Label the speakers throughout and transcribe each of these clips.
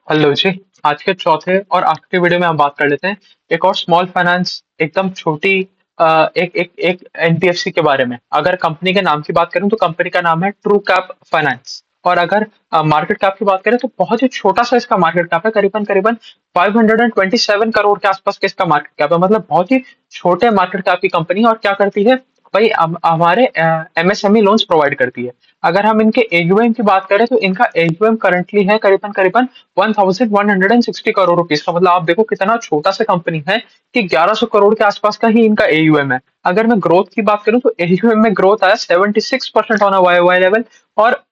Speaker 1: Hello जी। आज के चौथे और आखिरी वीडियो में हम बात कर लेते हैं एक और स्मॉल फाइनेंस, एकदम छोटी एक एक एक एनबीएफसी के बारे में। अगर कंपनी के नाम की बात करूं तो कंपनी का नाम है ट्रू कैप फाइनेंस। और अगर मार्केट कैप की बात करें तो बहुत ही छोटा सा इसका मार्केट कैप है, करीबन करीबन 527 करोड़ के आसपास के इसका मार्केट कैप है। मतलब बहुत ही छोटे मार्केट कैप की कंपनी है। और क्या करती है भाई, हमारे एमएसएमई लोन्स प्रोवाइड करती है। अगर हम इनके एयूएम की बात करें तो इनका एयूएम करंटली है करीबन करीबन 1160 करोड़ रुपीस का। मतलब आप देखो कितना छोटा सा कंपनी है कि 1100 करोड़ के आसपास का ही इनका एयूएम है। अगर मैं ग्रोथ की बात करूं तो एयूएम में ग्रोथ आया 76% on a Y Y level और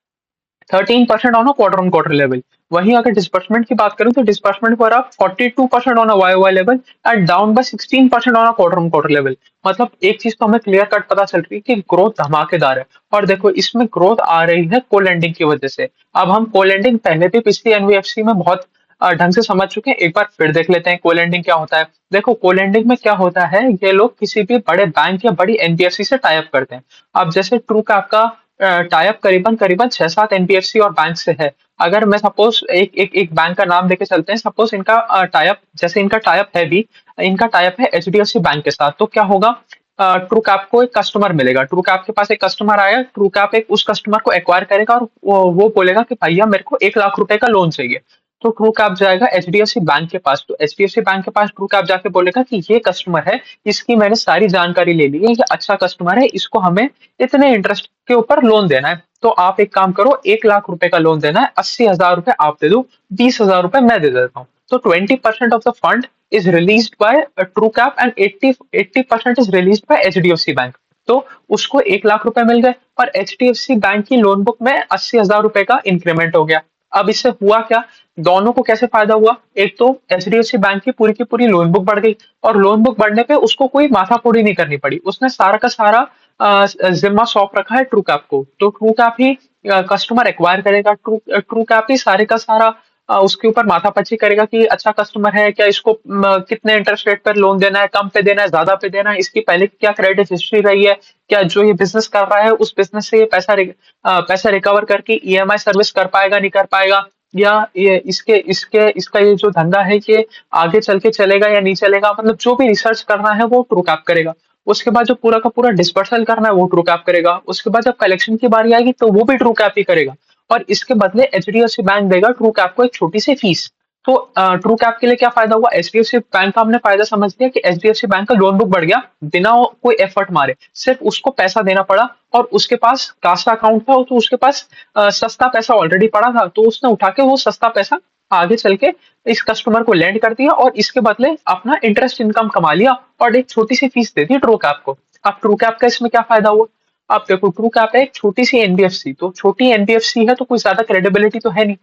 Speaker 1: 13% on a quarter on quarter level. वहीं अगर डिस्बर्समेंट की बात करूं तो डिस्बर्समेंट पर आप 42% on a Y Y level and down by 16% on a quarter on quarter level. मतलब एक चीज तो हमें क्लियर कट पता चल रही है कि ग्रोथ धमाकेदार है। और देखो इसमें ग्रोथ आ रही है को लेंडिंग की वजह से। अब हम को लेंडिंग पहले भी पिछली एनबीएफसी में बहुत ढंग से समझ चुके हैं। एक बार फिर देख लेते हैं को लेंडिंग क्या होता है। देखो को लेंडिंग में क्या होता है, ये लोग किसी भी बड़े बैंक या बड़ी एनबीएफसी से टाई अप करते हैं। अब जैसे ट्रू कैप का टाई अप करीबन करीबन 6-7 एनबीएफसी और बैंक से है। अगर मैं सपोज एक एक एक बैंक का नाम लेके चलते हैं, सपोज इनका टाई अप, जैसे इनका टाई अप है भी, इनका टाई अप है एचडीएफसी बैंक के साथ। तो क्या होगा, ट्रू कैप को एक कस्टमर मिलेगा, ट्रू कैप के पास एक कस्टमर आया, ट्रू कैप एक उस कस्टमर को एक्वायर करेगा और वो बोलेगा कि भैया मेरे को 1 लाख रुपए का लोन चाहिए। तो ट्रू कैप जाएगा एचडीएफसी बैंक के पास, तो एचडीएफसी बैंक के पास ट्रू कैप जाके बोलेगा कि ये कस्टमर है, इसकी मैंने सारी जानकारी ले ली है, ये अच्छा कस्टमर है, इसको हमें इतने इंटरेस्ट के ऊपर लोन देना है। तो आप एक काम करो, 1 लाख रुपए का लोन देना है, 80,000 रुपए आप दे दो, 20,000 रुपए मैं दे देता हूँ। तो 20% of the fund is released by true cap and 80% is released by HDFC bank. तो उसको 1 लाख रुपए मिल गए और एचडीएफसी बैंक की लोन बुक में 80,000 रुपए का इंक्रीमेंट हो गया। अब इससे हुआ क्या, दोनों को कैसे फायदा हुआ, एक तो एचडीएफसी बैंक की पूरी लोन बुक बढ़ गई और लोन बुक बढ़ने पे उसको कोई माथापौड़ी नहीं करनी पड़ी, उसने सारा का सारा जिम्मा सौंप रखा है ट्रू कैप को। तो ट्रू कैप ही कस्टमर एक्वायर करेगा, ट्रू कैप ही सारे का सारा उसके ऊपर माथापच्ची करेगा कि अच्छा कस्टमर है क्या, इसको कितने इंटरेस्ट रेट पर लोन देना है, कम पे देना है, ज्यादा पे देना है, इसकी पहले की क्या क्रेडिट हिस्ट्री रही है, क्या जो ये बिजनेस कर रहा है उस बिजनेस से ये पैसा रिकवर करके ईएमआई सर्विस कर पाएगा नहीं कर पाएगा, या ये इसके इसके इसका ये जो धंधा है ये आगे चल के चलेगा या नहीं चलेगा। मतलब जो भी रिसर्च करना है वो ट्रू कैप करेगा। उसके बाद जो पूरा का पूरा डिस्पर्सल करना है वो ट्रू कैप करेगा। उसके बाद जब कलेक्शन की बारी आएगी तो वो भी ट्रू कैप ही करेगा। और इसके बदले एचडीएफसी बैंक देगा ट्रू कैप को एक छोटी सी फीस। तो ट्रू कैप के लिए क्या फायदा हुआ, एचडीएफसी बैंक का हमने फायदा समझ लिया कि एचडीएफसी बैंक का लोन बुक बढ़ गया, बिना कोई एफर्ट मारे सिर्फ उसको पैसा देना पड़ा। और उसके पास कास्ट अकाउंट था तो उसके पास सस्ता पैसा ऑलरेडी पड़ा था, तो उसने उठा के वो सस्ता पैसा आगे चल के इस कस्टमर को लेंड कर दिया और इसके बदले अपना इंटरेस्ट इनकम कमा लिया और एक छोटी सी फीस दे दी ट्रू कैप को। अब ट्रू कैप का इसमें क्या फायदा हुआ, आप देखो ट्रू कैप है एक छोटी सी एनबीएफसी, तो छोटी एनबीएफसी है तो कोई ज्यादा क्रेडिबिलिटी तो है नहीं।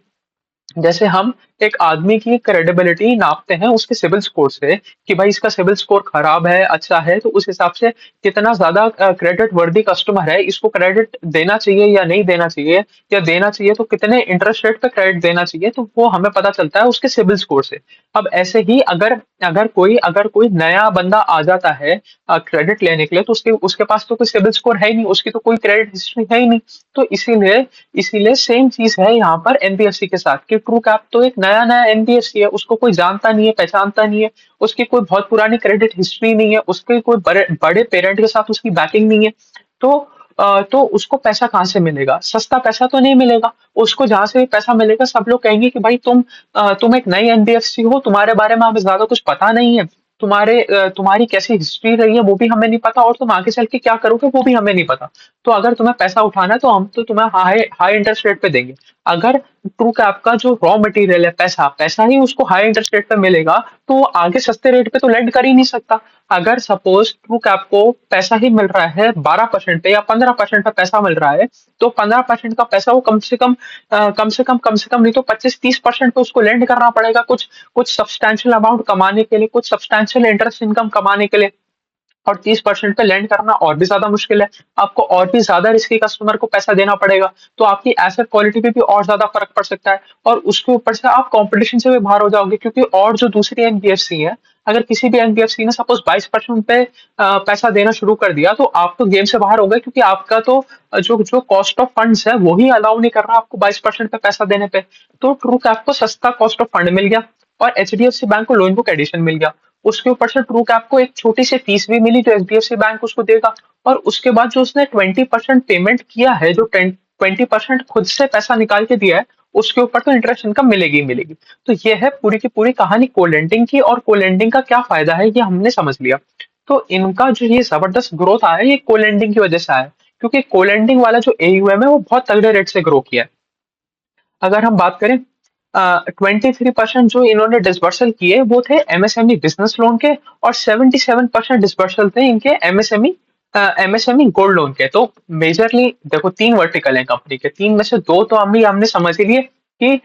Speaker 1: जैसे हम एक आदमी की क्रेडिबिलिटी नापते हैं उसके सिविल स्कोर से कि भाई इसका सिविल स्कोर खराब है अच्छा है, तो उस हिसाब से कितना ज्यादा क्रेडिट वर्दी कस्टमर है, इसको क्रेडिट देना चाहिए या नहीं देना चाहिए, या देना चाहिए तो कितने इंटरेस्ट रेट पे क्रेडिट देना चाहिए, तो वो हमें पता चलता है उसके सिविल स्कोर से। अब ऐसे ही अगर अगर कोई नया बंदा आ जाता है क्रेडिट लेने के लिए, तो उसके उसके पास तो कोई सिविल स्कोर है ही नहीं, उसकी तो कोई क्रेडिट हिस्ट्री है ही नहीं। तो इसीलिए इसीलिए सेम चीज है यहाँ पर एनबीएफसी के साथ कि ट्रू कैप तो एक नया नया एनबीएफसी है, उसको कोई जानता नहीं है पहचानता नहीं है, उसकी कोई बहुत पुरानी क्रेडिट हिस्ट्री नहीं है, उसके कोई बड़े बड़े पेरेंट के साथ उसकी बैकिंग नहीं है। तो तो उसको पैसा कहाँ से मिलेगा, सस्ता पैसा तो नहीं मिलेगा। उसको जहां से भी पैसा मिलेगा सब लोग कहेंगे कि भाई तुम एक नई एनबीएफसी हो, तुम्हारे बारे में हमें ज्यादा कुछ पता नहीं है, तुम्हारी कैसी हिस्ट्री रही है वो भी हमें नहीं पता, और तुम आगे चल के क्या करोगे वो भी हमें नहीं पता। तो अगर तुम्हें पैसा उठाना है तो हम तो तुम्हें हाई हाई इंटरेस्ट रेट पे देंगे। अगर ट्रू कैप का जो रॉ मटेरियल है पैसा पैसा ही उसको हाई इंटरेस्ट रेट पे मिलेगा, तो वो आगे सस्ते रेट पे तो लेंड कर ही नहीं सकता। अगर सपोज ट्रू कैप को पैसा ही मिल रहा है 12% पे या 15% पे पैसा मिल रहा है, तो 15% का पैसा वो कम से कम नहीं तो 25-30% पे उसको लेंड करना पड़ेगा, कुछ कुछ सब्सटैंशियल अमाउंट कमाने के लिए, कुछ सब्सटैंशियल इंटरेस्ट इनकम कमाने के लिए। और 30% पे लैंड करना और भी ज़्यादा मुश्किल है। आपको और भी ज़्यादा रिस्की कस्टमर को पैसा देना पड़ेगा, तो आपकी एसेट क्वालिटी पे भी और ज़्यादा फ़र्क पड़ सकता है और उसके ऊपर से आप कॉम्पिटिशन से भी बाहर हो जाओगे क्योंकि और जो दूसरी एनबीएफसी है, अगर किसी भी एनबीएफसी ने सपोज़ 22% पे पैसा देना शुरू कर दिया, तो आप तो गेम से बाहर हो गए क्योंकि आपका तो जो जो कॉस्ट ऑफ फंड्स है, वो ही अलाउ नहीं कर रहा आपको 22% पे पैसा देने पे। तो ट्रूकैप को सस्ता कॉस्ट ऑफ फंड मिल गया और एचडीएफसी बैंक को लोन बुक एडिशन मिल गया। उसके ऊपर से ट्रू कैप को एक छोटी सी फीस भी मिली जो एचडीएफसी बैंक उसको देगा और उसके बाद जो उसने 20% पेमेंट किया है, जो 20% खुद से पैसा निकाल के दिया है, उसके ऊपर तो इंटरेस्ट इनकम मिलेगी ही मिलेगी। तो ये है पूरी की पूरी कहानी कोलेंडिंग की और कोलेंडिंग का क्या फायदा है ये हमने समझ लिया। तो इनका जो ये जबरदस्त ग्रोथ आया ये कोलेंडिंग की वजह से आया क्योंकि कोलेंडिंग वाला जो एयूएम है वो बहुत तगड़े रेट से ग्रो किया है। अगर हम बात करें 23% जो इन्होंने डिसबर्सल किए वो थे एमएसएमई बिजनेस लोन के और 77% डिसबर्सल थे इनके एमएसएमई गोल्ड लोन के। तो मेजरली देखो तीन वर्टिकल है कंपनी के, तीन में से दो तो हम ही हमने समझ ही लिए कि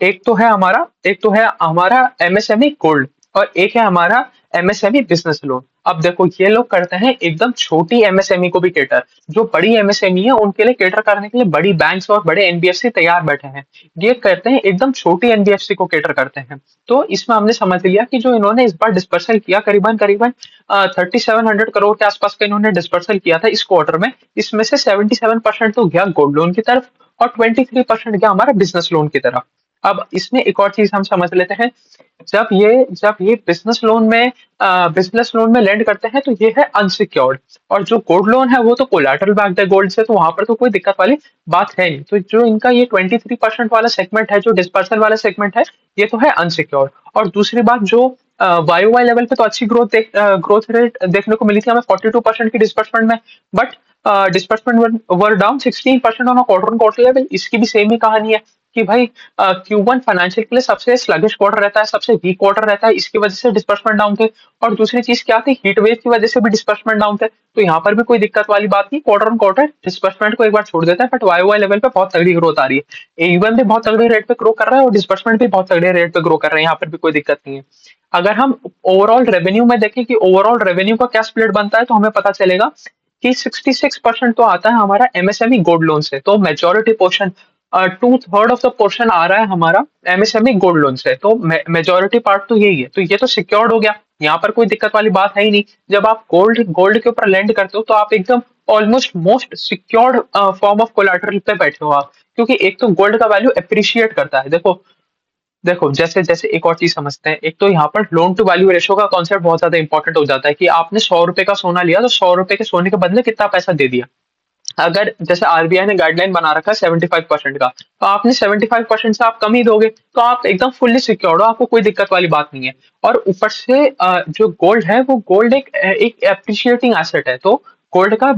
Speaker 1: एक तो है हमारा एमएसएमई गोल्ड और एक है हमारा एमएसएमई बिजनेस लोन। अब देखो ये लोग करते हैं एकदम छोटी एमएसएमई को भी कैटर, जो बड़ी एमएसएमई है उनके लिए कैटर करने के लिए बड़ी बैंक्स और बड़े एनबीएफसी तैयार बैठे हैं। ये करते हैं एकदम छोटी एनबीएफसी को कैटर करते हैं। तो इसमें हमने समझ लिया कि जो इन्होंने इस बार डिस्पर्सल किया करीबन करीबन 3700 करोड़ के आसपास का इन्होंने डिस्पर्सल किया था इस क्वार्टर में। इसमें से 77% तो गया गोल्ड लोन की तरफ और 23% गया हमारा बिजनेस लोन की तरफ। अब इसमें एक और चीज हम समझ लेते हैं, जब ये बिजनेस लोन में लैंड करते हैं तो ये है अनसिक्योर्ड और जो गोल्ड लोन है वो तो कोलैटरल बैक्ड है गोल्ड से, तो वहां पर तो कोई दिक्कत वाली बात है नहीं। तो जो इनका ये 23% वाला सेगमेंट है, जो डिस्पर्सल वाला सेगमेंट है, ये तो है अनसिक्योर्ड। और दूसरी बात जो वाई वाई लेवल पे तो अच्छी ग्रोथ रेट देखने को मिली थी हमें 42% की डिस्पर्समेंट में, but disbursement were down 16% on quarter on quarter level. इसकी भी सेम ही कहानी है कि भाई Q1 फाइनेंशियल के लिए सबसे स्लगिश क्वार्टर रहता है, सबसे वीक क्वार्टर रहता है, इसकी वजह से डिस्पर्समेंट डाउन थे। और दूसरी चीज क्या थी, हीट वेव की वजह से भी डिस्पर्समेंट डाउन थे। तो यहाँ पर भी कोई दिक्कत वाली बात नहीं, क्वार्टर ऑन क्वार्टर डिस्पर्समेंट को एक बार छोड़ देता है, बट वाई वाई लेवल पे बहुत तगड़ी ग्रोथ आ रही है। एयूएम भी बहुत तगड़ी रेट पे ग्रो कर रहा है और डिस्पर्समेंट भी बहुत तगड़े रेट पे ग्रो कर रहे हैं, यहाँ पर भी कोई दिक्कत नहीं है। अगर हम ओवरऑल रेवेन्यू में देखें कि ओवरऑल रेवेन्यू का क्या स्प्लिट बनता है, तो हमें पता चलेगा कि 66% तो आता है हमारा एमएसएमई गोल्ड लोन से। तो majority portion, 2/3 of the portion आ रहा है हमारा एमएसएमई गोल्ड लोन से। तो मेजोरिटी पार्ट तो यही है, तो ये तो सिक्योर्ड हो गया, यहाँ पर कोई दिक्कत वाली बात है ही नहीं। जब आप गोल्ड गोल्ड के ऊपर लैंड करते हो तो आप एकदम almost most secured form of collateral पे बैठे हो आप, क्योंकि एक तो गोल्ड का वैल्यू अप्रिशिएट करता है। देखो देखो जैसे जैसे एक और चीज समझते हैं, एक तो यहाँ पर लोन टू वैल्यू रेशो का कॉन्सेप्ट बहुत ज्यादा इंपॉर्टेंट हो जाता है कि आपने 100 रुपए का सोना लिया तो 100 रुपए के सोने के बदले कितना पैसा दे दिया। अगर जैसे आरबीआई ने गाइडलाइन बना रखा है 75% का, तो आपने 75% से आप कम ही दोगे, तो आप एकदम फुल्ली सिक्योर्ड हो, आपको कोई दिक्कत वाली बात नहीं है। और ऊपर से जो गोल्ड है वो गोल्ड एक एप्रिशिएटिंग एसेट है, तो गोल्ड का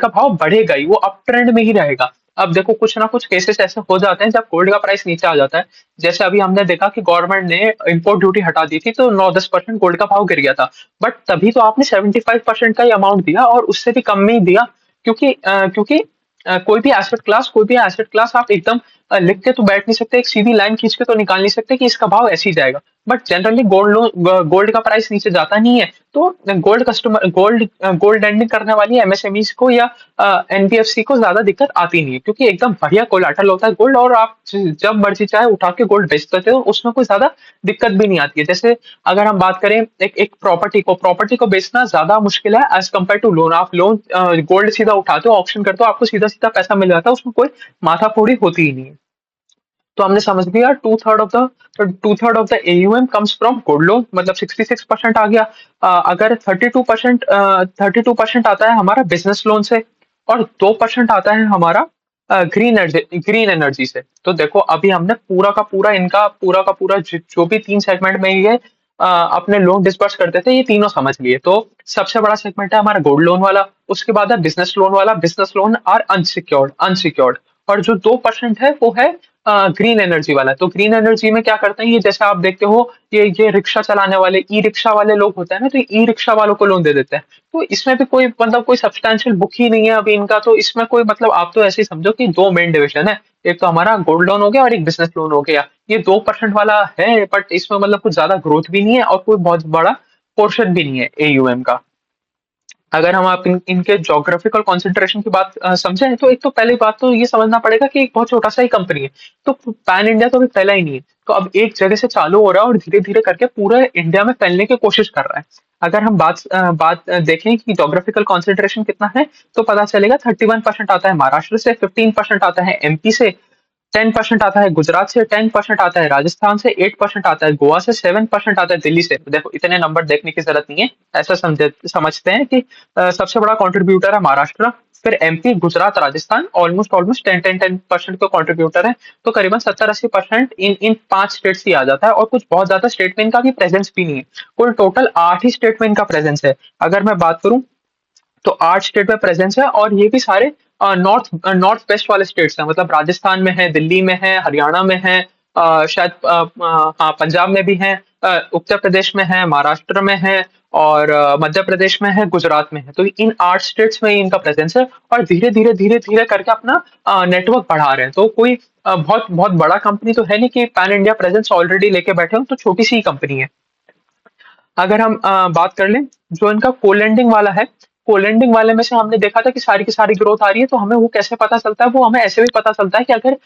Speaker 1: भाव बढ़ेगा ही, वो अप ट्रेंड में ही रहेगा। अब देखो कुछ ना कुछ केसेस ऐसे हो जाते हैं जब गोल्ड का प्राइस नीचे आ जाता है, जैसे अभी हमने देखा कि गवर्नमेंट ने इंपोर्ट ड्यूटी हटा दी थी तो 9-10% गोल्ड का भाव गिर गया था। बट तभी तो आपने 75% का ही अमाउंट दिया और उससे भी कम में ही दिया, क्योंकि कोई भी एसेट क्लास आप एकदम लिख के तो बैठ नहीं सकते, एक सीधी लाइन खींच के तो निकाल नहीं सकते कि इसका भाव ऐसे ही जाएगा। बट जनरली गोल्ड का प्राइस नीचे जाता नहीं है, तो गोल्ड लैंडिंग करने वाली एमएसएमईज को या एनबीएफसी को ज्यादा दिक्कत आती नहीं है, क्योंकि एकदम बढ़िया कोलाटरल होता है गोल्ड और आप जब मर्जी चाहे उठा के गोल्ड बेच सकते हो, उसमें कोई ज्यादा दिक्कत भी नहीं आती है। जैसे अगर हम बात करें एक प्रॉपर्टी को बेचना ज्यादा मुश्किल है एज कम्पेयर टू लोन। आप लोन गोल्ड सीधा उठाते हो, ऑप्शन करते हो, आपको सीधा सीधा पैसा मिल जाता है, उसमें कोई माथाफोड़ी होती ही नहीं है। तो हमने समझ लिया two third of the AUM comes from gold loan, मतलब 66% आ गया। अगर 32% आता है हमारा बिजनेस लोन से और 2% आता है हमारा ग्रीन एनर्जी से। तो देखो अभी हमने पूरा का पूरा जो भी तीन सेगमेंट में ये अपने लोन डिस्पर्स करते थे, ये तीनों समझ लिए। तो सबसे बड़ा सेगमेंट है हमारा गोल्ड लोन वाला, उसके बाद है बिजनेस लोन वाला, बिजनेस लोन आर अनसिक्योर्ड। और जो 2% है वो है ग्रीन एनर्जी वाला। तो ग्रीन एनर्जी में क्या करते हैं, ये जैसे आप देखते हो ये रिक्शा चलाने वाले ई रिक्शा वाले लोग होते हैं ना, तो ई रिक्शा वालों को लोन दे देते हैं। तो इसमें भी कोई मतलब कोई सब्सटैंशियल बुक ही नहीं है अभी इनका, तो इसमें कोई मतलब आप तो ऐसे ही समझो कि दो मेन डिविजन है, एक तो हमारा गोल्ड लोन हो गया और एक बिजनेस लोन हो गया। ये 2% वाला है, बट इसमें मतलब कुछ ज्यादा ग्रोथ भी नहीं है और कोई बहुत बड़ा पोर्शन भी नहीं है एयूएम का। अगर हम आप इनके ज्योग्राफिकल कंसंट्रेशन की बात समझें, तो एक तो पहली बात तो ये समझना पड़ेगा कि एक बहुत छोटा सा ही कंपनी है, तो पैन इंडिया तो अभी फैला ही नहीं है। तो अब एक जगह से चालू हो रहा है और धीरे धीरे करके पूरे इंडिया में फैलने की कोशिश कर रहा है। अगर हम बात देखें कि ज्योग्राफिकल कंसंट्रेशन कितना है, तो पता चलेगा 31% आता है महाराष्ट्र से, 15% आता है एमपी से, 10% आता है गुजरात से, 10% आता है राजस्थान से, 8% आता है गोवा से, 7% आता है दिल्ली से। देखो इतने नंबर देखने की जरूरत नहीं है। ऐसा समझते हैं कि सबसे बड़ा कंट्रीब्यूटर है महाराष्ट्र, फिर MP, Gujarat, Rajasthan almost almost 10-10-10% का कंट्रीब्यूटर है। तो करीबन 70-80% इन इन 5 स्टेट से आ जाता है, और कुछ बहुत ज्यादा स्टेट में इनका भी प्रेजेंस भी नहीं है। कुल टोटल 8 ही स्टेट में इनका प्रेजेंस है। अगर मैं बात करूं तो 8 स्टेट में प्रेजेंस है, और ये भी सारे नॉर्थ वेस्ट वाले स्टेट्स हैं। मतलब राजस्थान में है, दिल्ली में है, हरियाणा में है, शायद हाँ पंजाब में भी है, उत्तर प्रदेश में है, महाराष्ट्र में है, और मध्य प्रदेश में है, गुजरात में है। तो इन 8 स्टेट्स में ही इनका प्रेजेंस है, और धीरे धीरे करके अपना नेटवर्क बढ़ा रहे हैं। तो कोई बहुत बहुत बड़ा कंपनी तो है नहीं कि पैन इंडिया प्रेजेंस ऑलरेडी लेके बैठे हो, तो छोटी सी ही कंपनी है। अगर हम बात कर लें जो इनका कोलैंडिंग वाला है, कोलैंडिंग वाले में से हमने देखा था कि सारी की सारी ग्रोथ आ रही है। तो हमें वो कैसे पता चलता है? वो हमें ऐसे भी पता चलता है कि अगर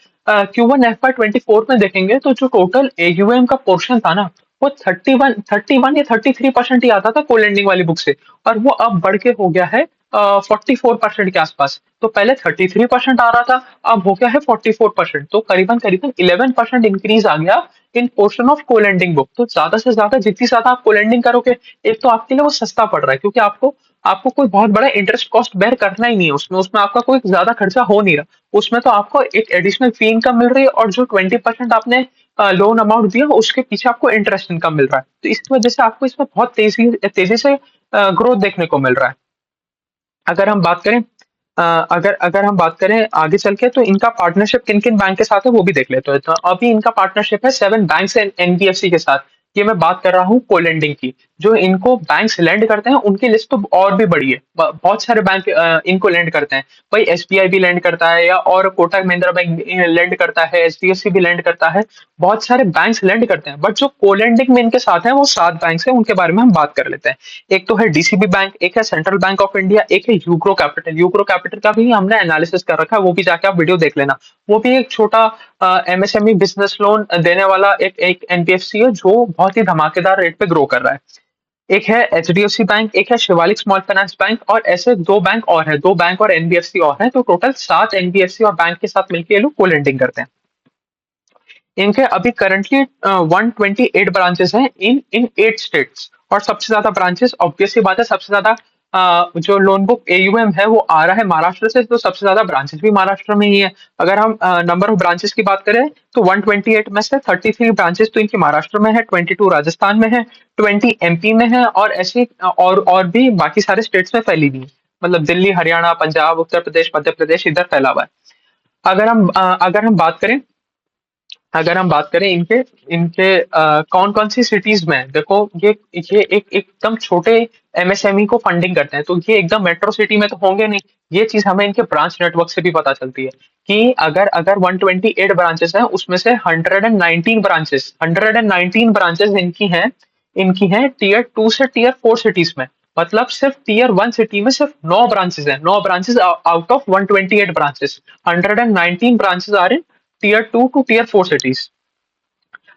Speaker 1: Q1 FY24 में देखेंगे, तो जो टोटल एयूएम का पोर्शन था ना, वो 31 या 33% ही आता था कोलैंडिंग वाली बुक से, और वो अब बढ़ के हो गया है 44% के आसपास। तो पहले 33% आ रहा था, अब हो गया है 44%। तो करीबन करीबन 11% इंक्रीज आ गया इन पोर्शन ऑफ कोलैंडिंग बुक। तो ज्यादा से ज्यादा जितनी ज्यादा आप कोलैंडिंग करोगे, एक तो आपके लिए वो सस्ता पड़ रहा है, क्योंकि आपको आपको कोई बहुत बड़ा इंटरेस्ट कॉस्ट बेयर करना ही नहीं है उसमें। उसमें आपका कोई ज्यादा खर्चा हो नहीं रहा। उसमें तो आपको एक एडिशनल फी इनकम मिल रही है, और जो 20% आपने लोन अमाउंट दिया, उसके पीछे आपको इंटरेस्ट इनकम मिल रहा है। तो इसकी वजह से आपको इसमें बहुत तेजी तेजी से ग्रोथ देखने को मिल रहा है। अगर हम बात करें अगर अगर हम बात करें आगे चल के, तो इनका पार्टनरशिप किन किन बैंक के साथ है वो भी देख लेते हैं। तो अभी इनका पार्टनरशिप है 7 बैंक एंड एनबीएफसी के साथ। ये मैं बात कर रहा हूँ कोलेंडिंग की। जो इनको बैंक्स लेंड करते हैं उनकी लिस्ट तो और भी बड़ी है। बहुत सारे बैंक इनको लेंड करते हैं। भाई एसबीआई भी लेंड करता है, या और कोटक महिंद्रा बैंक लेंड करता है, एचडीएफसी भी लेंड करता है। बहुत सारे बैंक्स लेंड करते हैं, बट जो कोलेंडिंग में इनके साथ है वो 7 बैंक है। उनके बारे में हम बात कर लेते हैं। एक तो है डीसीबी बैंक, एक है सेंट्रल बैंक ऑफ इंडिया, एक है यूग्रो कैपिटल। यूग्रो कैपिटल का भी हमने एनालिसिस कर रखा है, वो भी जाके आप वीडियो देख लेना। वो भी एक छोटा एमएसएमई बिजनेस लोन देने वाला एक एक एनबीएफसी है, जो बहुत ही धमाकेदार रेट पे ग्रो कर रहा है। एक है एचडीएफसी बैंक, एक है शिवालिक स्मॉल फाइनेंस बैंक, और ऐसे 2 बैंक और है, 2 बैंक और एनबीएफसी और है। तो टोटल 7 एनबीएफसी और बैंक के साथ मिलकर ये लोग को लेंडिंग करते हैं। इनके अभी करंटली 128 ब्रांचेस हैं इन इन 8 स्टेट्स। और सबसे ज्यादा ब्रांचेस, ऑब्वियस सी बात है, सबसे ज्यादा जो लोन बुक एयूएम है वो आ रहा है महाराष्ट्र से, तो सबसे ज्यादा ब्रांचेस भी महाराष्ट्र में ही है। अगर हम नंबर ऑफ ब्रांचेस की बात करें, तो 128 में से 33 ब्रांचेस तो इनकी महाराष्ट्र में है, 22 राजस्थान में है, 20 एमपी में है, और ऐसे और भी बाकी सारे स्टेट्स में फैली हुई है। मतलब दिल्ली, हरियाणा, पंजाब, उत्तर प्रदेश, मध्य प्रदेश इधर फैला हुआ है। अगर हम बात करें इनके इनके कौन कौन सी सिटीज में है, देखो ये एक एकदम छोटे एमएसएमई को फंडिंग करते हैं, तो ये एकदम मेट्रो सिटी में तो होंगे नहीं। ये चीज हमें इनके ब्रांच नेटवर्क से भी पता चलती है कि अगर अगर 128 ब्रांचेस हैं, उसमें से 119 ब्रांचेस इनकी हैं टीयर 2 से टीयर 4 सिटीज में। मतलब सिर्फ टीयर 1 सिटी में सिर्फ 9 ब्रांचेस हैं, 9 branches out of 128 branches. 119 branches are in tier 2 to tier 4 cities.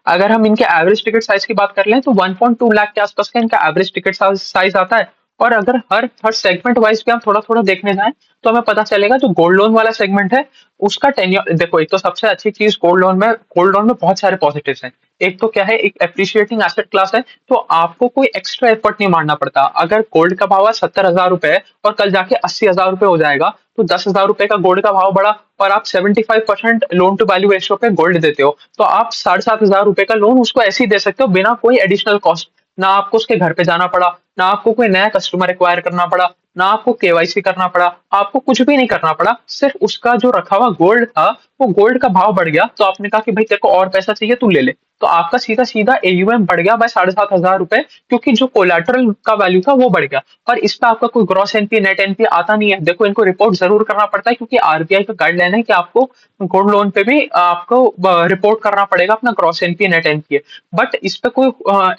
Speaker 1: अगर हम इनके एवरेज टिकट साइज की बात कर लें, तो 1.2 लाख के आसपास का इनका एवरेज टिकट साइज आता है। और अगर हर हर सेगमेंट वाइज भी हम थोड़ा थोड़ा देखने जाएं, तो हमें पता चलेगा जो गोल्ड लोन वाला सेगमेंट है, उसका टेन्योर देखो। एक तो सबसे अच्छी चीज गोल्ड लोन में बहुत सारे पॉजिटिव्स हैं। एक तो क्या है, एक एप्रिशिएटिंग एसेट क्लास है, तो आपको कोई एक्स्ट्रा एफर्ट नहीं मारना पड़ता। अगर गोल्ड का भाव आज 70,000 रुपए है, और कल जाके 80,000 रुपए हो जाएगा, तो 10,000 रुपए का गोल्ड का भाव बढ़ा, और आप 75% लोन टू वैल्यू रेशियो पे गोल्ड देते हो, तो आप 7,500 रुपए का लोन उसको ऐसे ही दे सकते हो बिना कोई एडिशनल कॉस्ट। ना आपको उसके घर पे जाना पड़ा, ना आपको कोई नया कस्टमर एक्वायर करना पड़ा, ना आपको केवाईसी करना पड़ा, आपको कुछ भी नहीं करना पड़ा। सिर्फ उसका जो रखा हुआ गोल्ड था, वो गोल्ड का भाव बढ़ गया, तो आपने कहा कि भाई तेरे को और पैसा चाहिए, तू ले ले। तो आपका सीधा सीधा एयूएम बढ़ गया बाय 7,500 रुपए, क्योंकि जो कोलेटरल का वैल्यू था वो बढ़ गया। और इस पे आपका कोई ग्रॉस एनपीए नेट एनपीए आता नहीं है। देखो, इनको रिपोर्ट जरूर करना पड़ता है, क्योंकि आरबीआई का गाइडलाइन है कि आपको गोल्ड लोन पे भी आपको रिपोर्ट करना पड़ेगा अपना gross NPA net NPA. But इस पे कोई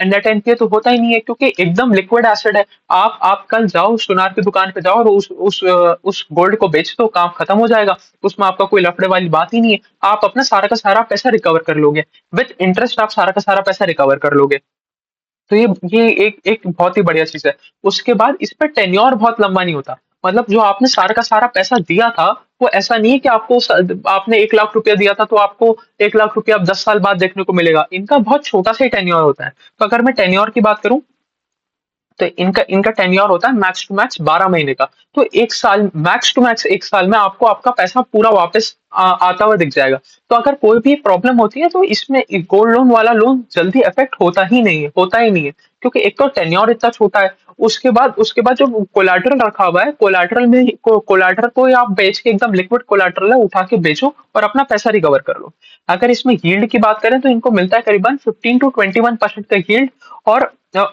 Speaker 1: नेट एनपीए तो होता ही नहीं है, क्योंकि एकदम लिक्विड एसिड है। आप कल जाओ सुनार की दुकान पे जाओ और उस गोल्ड को बेच दो, काम खत्म हो जाएगा। उसमें आपका कोई लफड़े वाली बात ही नहीं है। आप अपना सारा का सारा पैसा रिकवर कर लोगे, विद इंटरेस्ट आप सारा का सारा पैसा रिकवर कर लोगे। तो ये एक एक बहुत ही बढ़िया चीज है। उसके बाद इस पे टेन्योर बहुत लंबा नहीं होता। मतलब जो आपने सारा का सारा पैसा दिया था, वो ऐसा नहीं है कि आपने 1 लाख रुपया दिया था तो आपको 1 लाख रुपया अब 10 साल बाद देखने को मिलेगा। इनका बहुत छोटा सा ही टेन्योर होता है। तो अगर मैं टेन्योर की बात करूं, तो इनका इनका टेन्योर होता है मैक्स टू मैक्स 12 महीने का। तो 1 साल, मैक्स टू मैक्स 1 साल में आपको आपका पैसा पूरा वापस आता हुआ दिख जाएगा। तो अगर कोई भी प्रॉब्लम होती है तो इसमें गोल्ड लोन वाला लोन जल्दी इफेक्ट होता ही नहीं है, होता ही नहीं है। क्योंकि एक तो टेन्योर इतना छोटा है। उसके बाद जो कोलाटरल रखा हुआ है, कोलाटरल को ही आप बेच के, एकदम लिक्विड कोलाटरल है, उठा के बेचो और अपना पैसा रिकवर कर लो। अगर इसमें यील्ड की बात करें तो इनको मिलता है करीबन 15 to 21% का यील्ड।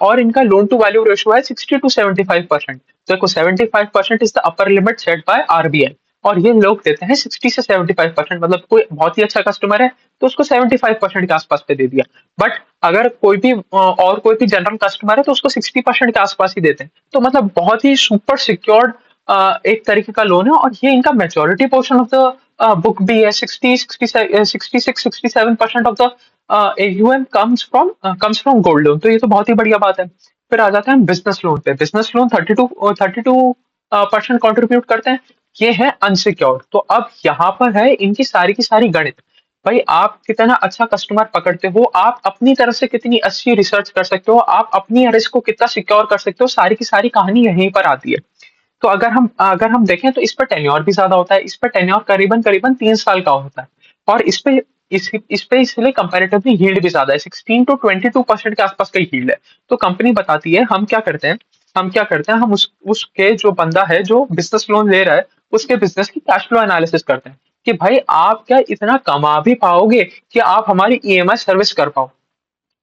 Speaker 1: और इनका लोन टू वैल्यू रेशियो है 60 to 75%। देखो, 75% is the upper limit set by RBI, और ये लोग देते हैं 60 से 75%। मतलब कोई बहुत ही अच्छा कस्टमर है तो उसको 75% के आसपास पे दे दिया। बट अगर कोई भी जनरल कस्टमर है तो उसको 60% के आसपास ही देते हैं। तो मतलब बहुत ही सुपर सिक्योर्ड एक तरीके का लोन है। और ये इनका majority portion of the book भी है। 66-67% of the AUM comes from gold loan. तो ये तो बहुत ही बढ़िया बात है। फिर आ जाते हैं बिजनेस लोन पे। बिजनेस लोन 32% कंट्रीब्यूट करते हैं। ये है अनसिक्योर्ड। तो अब यहाँ पर है इनकी सारी की सारी गणित। भाई, आप कितना अच्छा कस्टमर पकड़ते हो, आप अपनी तरफ से कितनी अच्छी रिसर्च कर सकते हो, आप अपनी रिस्क को कितना सिक्योर कर सकते हो, सारी की सारी कहानी यहीं पर आती है। तो अगर हम देखें तो इस पर टेन्योर भी ज्यादा होता है। इस पर टेन्योर करीबन करीबन 3 साल का होता है। और इस पे इसलिए कंपैरेटिवली यील्ड भी ज्यादा है। 16 to 22% के आसपास का यील्ड है। तो कंपनी बताती है, हम क्या करते हैं, हम उसके जो बंदा है जो बिजनेस लोन ले रहा है, उसके बिजनेस की कैश फ्लो एनालिसिस करते हैं कि भाई आप क्या इतना कमा भी पाओगे कि आप हमारी ईएमआई सर्विस कर पाओ।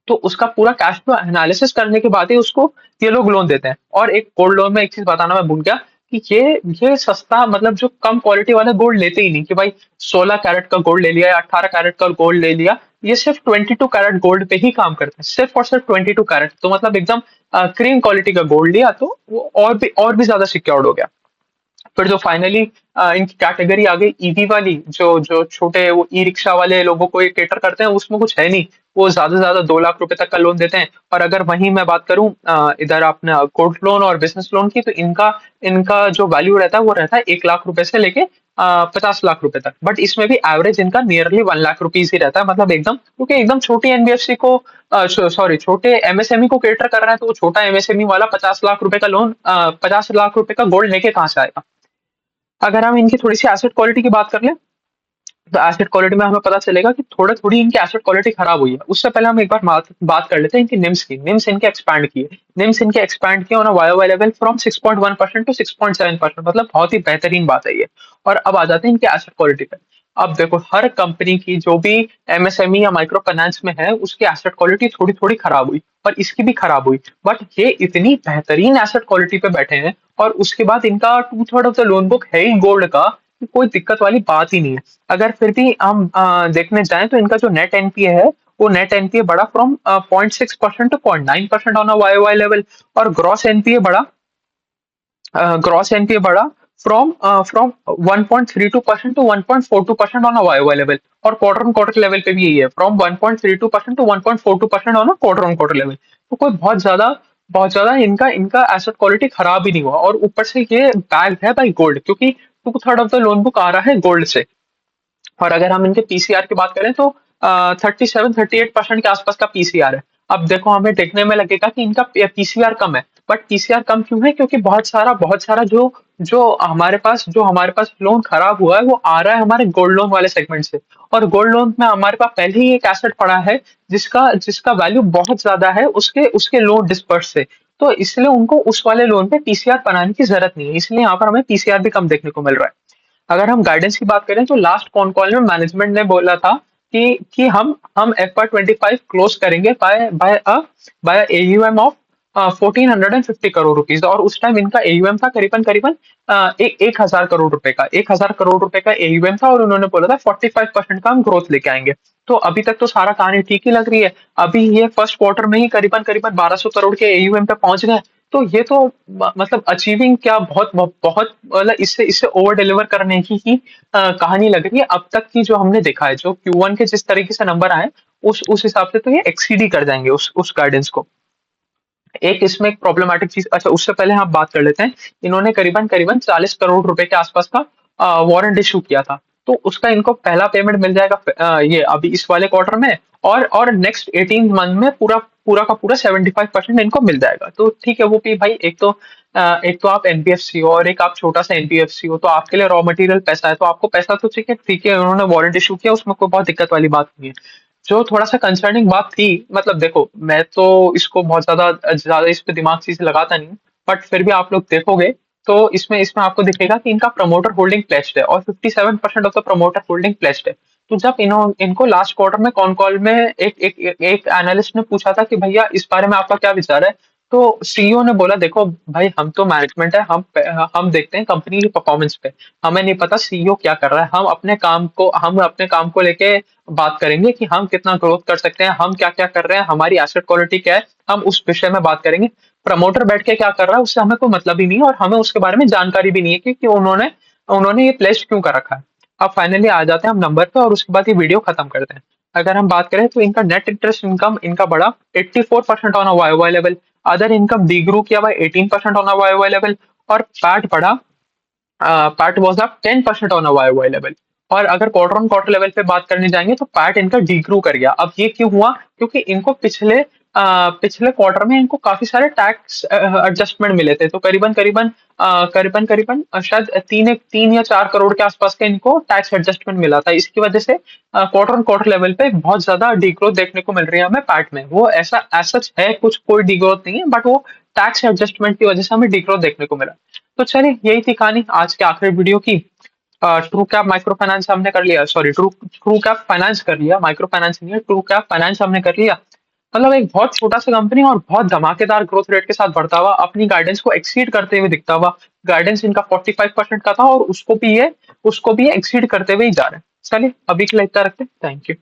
Speaker 1: तो उसका पूरा कैश फ्लो एनालिसिस करने के बाद ही उसको ये लोग लोन देते हैं। और एक गोल्ड लोन में एक चीज बताना मैं भूल गया कि ये सस्ता, मतलब जो कम क्वालिटी वाला गोल्ड लेते ही नहीं, कि भाई 16 कैरेट का गोल्ड ले लिया या 18 कैरेट का गोल्ड ले लिया। ये सिर्फ 22 कैरेट गोल्ड पे ही काम करते हैं, सिर्फ और सिर्फ 22 कैरेट। तो मतलब एकदम क्रीम क्वालिटी का गोल्ड लिया तो वो और भी ज्यादा सिक्योर्ड हो गया। फिर जो फाइनली इनकी कैटेगरी आ गई ईवी वाली, जो जो छोटे वो ई रिक्शा वाले लोगों को ये केटर करते हैं, उसमें कुछ है नहीं। वो ज्यादा से ज्यादा 2 लाख रुपए तक का लोन देते हैं। और अगर वहीं मैं बात करूं इधर अपने गोल्ड लोन और बिजनेस लोन की, तो इनका इनका जो वैल्यू रहता है वो रहता है 1 लाख रुपए से लेके 50 लाख रुपए तक। बट इसमें भी एवरेज इनका नियरली 1 लाख रुपीज ही रहता है। मतलब एकदम, क्योंकि एकदम छोटी एनबीएफसी को, सॉरी, छोटे एमएसएमई को केटर कर रहे हैं, तो वो छोटा एमएसएमई वाला 50 लाख रुपए का लोन, 50 लाख रुपए का गोल्ड लेके कहाँ से आएगा। अगर हम इनकी थोड़ी सी एसेट क्वालिटी की बात कर लें, तो एसेट क्वालिटी में हमें पता चलेगा कि थोड़ी थोड़ी इनकी एसेट क्वालिटी खराब हुई है। उससे पहले हम एक बार बात कर लेते हैं इनकी निम्स की। निम्स इनके एक्सपैंड किए। निम्स इनके एक्सपैंड किए on a Y level from 6.1% to 6.7%। मतलब बहुत ही बेहतरीन बात है ये। और अब आ जाते हैं इनके एसेट क्वालिटी पे। अब देखो, हर कंपनी की जो भी एमएसएमई या माइक्रो फाइनेंस में है, उसकी एसेट क्वालिटी थोड़ी थोड़ी खराब हुई, और इसकी भी खराब हुई। बट ये इतनी बेहतरीन एसेट क्वालिटी पे बैठे हैं, और उसके बाद इनका 2/3 ऑफ द लोन बुक है ही गोल्ड का, कि कोई दिक्कत वाली बात ही नहीं है। अगर फिर भी हम देखने जाएं तो इनका जो नेट एनपीए है, वो नेट एनपीए बढ़ा from 0.6% to 0.9% on a Y level. और ग्रॉस एनपीए बढ़ा from 1.32% to 1.42% on a Y level. और क्वार्टर ऑन क्वार्टर लेवल पे भी यही है, from 1.32% to 1.42% on a quarter on quarter level. तो कोई बहुत ज्यादा इनका इनका एसेट क्वालिटी खराब ही नहीं हुआ। और ऊपर से ये बैग है बाई गोल्ड, क्योंकि 2/3 ऑफ द लोन बुक आ रहा है गोल्ड से। और अगर हम इनके पीसीआर की बात करें तो 37-38% के आसपास का पीसीआर है। अब देखो, हमें देखने में लगेगा कि इनका पीसीआर कम है। बट पीसीआर कम क्यों है? क्योंकि बहुत सारा जो हमारे पास लोन खराब हुआ है, वो आ रहा है हमारे गोल्ड लोन वाले सेगमेंट से। और गोल्ड लोन में हमारे पास पहले ही एक एसेट पड़ा है जिसका जिसका वैल्यू बहुत ज्यादा है उसके उसके लोन डिस्पर्स से। तो इसलिए उनको उस वाले लोन पे पीसीआर बनाने की जरूरत नहीं है, इसलिए यहाँ पर हमें पीसीआर भी कम देखने को मिल रहा है। अगर हम गाइडेंस की बात करें तो लास्ट कॉन कॉल में मैनेजमेंट ने बोला था कि हम FY25 क्लोज करेंगे by AUM of 1450 crore rupees, और उस टाइम इनका एयूएम था करीबन करीबन 1,000 करोड़ रुपए का, 1,000 करोड़ रुपए का एयूएम था, और उन्होंने बोला था 45% का हम ग्रोथ लेके आएंगे। तो अभी तक तो सारा कहानी ठीक ही लग रही है। अभी ये फर्स्ट क्वार्टर में ही करीबन करीबन 1200 करोड़ के एयूएम पे पहुंच गए। तो ये तो मतलब अचीविंग क्या, बहुत बहुत मतलब इससे इससे ओवर डिलीवर करने की ही कहानी लग रही है अब तक की, जो हमने देखा है, जो Q1 के जिस तरीके से नंबर आए उस हिसाब से तो ये एक्सीड ही कर जाएंगे उस गाइडेंस को। एक इसमें एक प्रॉब्लमैटिक चीज, अच्छा उससे पहले हम बात कर लेते हैं। इन्होंने करीबन करीबन 40 करोड़ रुपए के आसपास का वारंट इशू किया था। तो उसका इनको पहला पेमेंट मिल जाएगा ये अभी इस वाले क्वार्टर में, और नेक्स्ट 18 मंथ में पूरा पूरा का पूरा 75% इनको मिल जाएगा। तो ठीक है, वो भी भाई एक तो आप एनबीएफसी हो और एक आप छोटा सा एनबीएफसी हो, तो आपके लिए रॉ मटेरियल पैसा है, तो आपको पैसा तो चाहिए, ठीक है, उन्होंने वारंट इशू किया, उसमें कोई बहुत दिक्कत वाली बात नहीं है। जो थोड़ा सा कंसर्निंग बात थी, मतलब देखो मैं तो इसको बहुत ज्यादा ज्यादा इस पे दिमाग चीज लगाता नहीं, बट फिर भी आप लोग देखोगे तो इसमें इसमें आपको दिखेगा कि इनका प्रमोटर होल्डिंग प्लेस्ड है, और 57% of the promoter holding placed है। तो जब इनको लास्ट क्वार्टर में कॉन कॉल में एक एनालिस्ट ने पूछा था कि भैया इस बारे में आपका क्या विचार है, तो सीईओ ने बोला देखो भाई, हम तो मैनेजमेंट है, हम देखते हैं कंपनी की परफॉर्मेंस पे, हमें नहीं पता सीईओ क्या कर रहा है, हम अपने काम को लेके बात करेंगे कि हम कितना ग्रोथ कर सकते हैं, हम क्या क्या कर रहे हैं, हमारी एसेट क्वालिटी क्या है, हम उस विषय में बात करेंगे। प्रमोटर बैठ के क्या कर रहा है उससे हमें कोई मतलब ही नहीं है, और हमें उसके बारे में जानकारी भी नहीं है कि उन्होंने उन्होंने ये प्लेस क्यों कर रखा है। अब फाइनली आ जाते हैं हम नंबर पे, और उसके बाद ये वीडियो खत्म करते हैं। अगर हम बात करें तो इनका नेट इंटरेस्ट इनकम इनका बढ़ा 84% on a Y level, other income degrew किया by 18% on a Y level, और पैट बढ़ा, PAT was up 10% on a Y level. और अगर क्वार्टर ऑन क्वार्टर लेवल पे बात करने जाएंगे तो पैट इनका डिग्रू कर गया। अब ये क्यों हुआ? क्योंकि इनको पिछले क्वार्टर में इनको काफी सारे टैक्स एडजस्टमेंट मिले थे, तो करीबन करीबन शायद 3 या 4 करोड़ के आसपास का इनको टैक्स एडजस्टमेंट मिला था। इसकी वजह से क्वार्टर ऑन क्वार्टर लेवल पे बहुत ज्यादा डिग्रोथ देखने को मिल रही है हमें पैट में। वो ऐसा सच है, कुछ कोई डिग्रोथ नहीं है, बट वो टैक्स एडजस्टमेंट की वजह से हमें डिग्रोथ देखने को मिला। तो चलिए, यही थी कहानी आज के आखिरी वीडियो की। ट्रू कैप माइक्रो फाइनेंस हमने कर लिया, sorry true true cap finance कर लिया, माइक्रो फाइनेंस नहीं है, ट्रू कैप फाइनेंस हमने कर लिया। मतलब एक बहुत छोटा सा कंपनी और बहुत धमाकेदार ग्रोथ रेट के साथ बढ़ता हुआ, अपनी गाइडेंस को एक्सीड करते हुए दिखता हुआ। गाइडेंस इनका 45% का था, और उसको भी ये एक्सीड करते हुए ही जा रहे हैं। चलिए, अभी के लिए इतना रखते हैं। Thank you.